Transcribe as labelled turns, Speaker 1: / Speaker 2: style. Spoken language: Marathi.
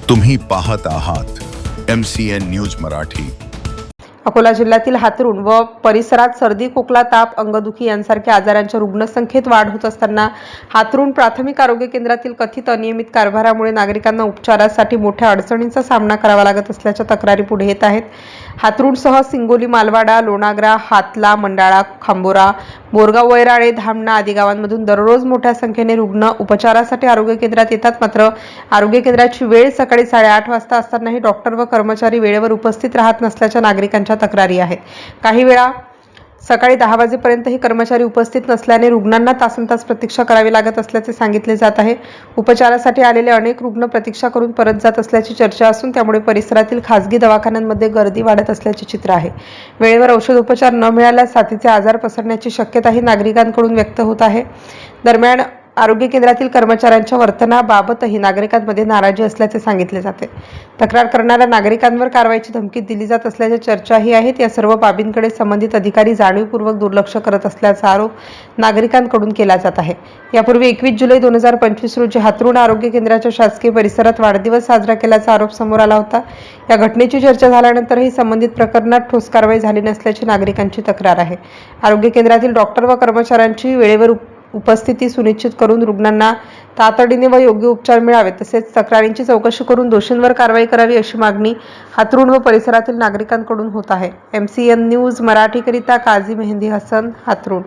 Speaker 1: तुम्ही पाहत आहात MCN न्यूज मराठी।
Speaker 2: अकोला जिल्ह्यातील हातरुण व परिसरात सर्दी, खोकला, ताप, अंगदुखी यांसारख्या आजारांच्या रुग्णसंख्येत वाढ होत असताना हातरुण प्राथमिक आरोग्य केंद्रातील कथित अनियमित कारभारामुळे नागरिकांना उपचारासाठी मोठ्या अडचणींचा सामना करावा लागत असल्याच्या तक्रारी पुढे येत आहेत। हातरुणसह सिंगोली, मालवाडा, लोणागरा, हातला, मंडाळा, खांबोरा, बोरगाव, वैराळे, धामणा आदी गावांमधून दररोज मोठ्या संख्येने रुग्ण उपचारासाठी आरोग्य केंद्रात येतात। मात्र आरोग्य केंद्राची वेळ सकाळी 8:30 वाजता असतानाही डॉक्टर व कर्मचारी वेळेवर उपस्थित राहत नसल्याच्या नागरिकांच्या तक्रारी आहेत। काही वेळा सकाळी 10 वाजेपर्यंतही कर्मचारी उपस्थित नसल्याने रुग्णांना तासनतास प्रतीक्षा करावी लागत असल्याचे सांगितले जात आहे। उपचारासाठी आलेले अनेक रुग्ण प्रतीक्षा करून परत जात असल्याची चर्चा असून त्यामुळे परिसरातील खासगी दवाखान्यांमध्ये गर्दी वाढत असल्याचे चित्र आहे। वेळेवर औषधोपचार न मिळाल्यास साथीचे आजार पसरण्याची शक्यताही नागरिकांकडून व्यक्त होत आहे। दरम्यान आरोग्य केंद्रातील कर्मचाऱ्यांच्या वर्तनाबाबतही नागरिकांमध्ये नाराजी असल्याचे सांगितले जाते। तक्रार करणाऱ्या नागरिकांवर कारवाईची धमकी दिली जात असल्याच्या चर्चाही आहेत। या सर्व बाबींकडे संबंधित अधिकारी जाणीवपूर्वक दुर्लक्ष करत असल्याचा आरोप नागरिकांकडून केला जात आहे। यापूर्वी 21 जुलै 2025 रोजी हातरुण आरोग्य केंद्राच्या शासकीय परिसरात वाढदिवस साजरा केल्याचा आरोप समोर आला होता। या घटनेची चर्चा झाल्यानंतरही संबंधित प्रकरणात ठोस कारवाई झाली नसल्याची नागरिकांची तक्रार आहे। आरोग्य केंद्रातील डॉक्टर व कर्मचाऱ्यांची वेळेवर उपस्थिती सुनिश्चित करून रुग्णांना तातडीने व योग्य उपचार मिळावे तसेच तक्रारींची चौकशी करून दोषींवर कारवाई करावी अशी मागणी हातरुण व परिसरातील नागरिकांकडून होत आहे। MCN न्यूज मराठीकरिता काझी मेहंदी हसन, हातरुण।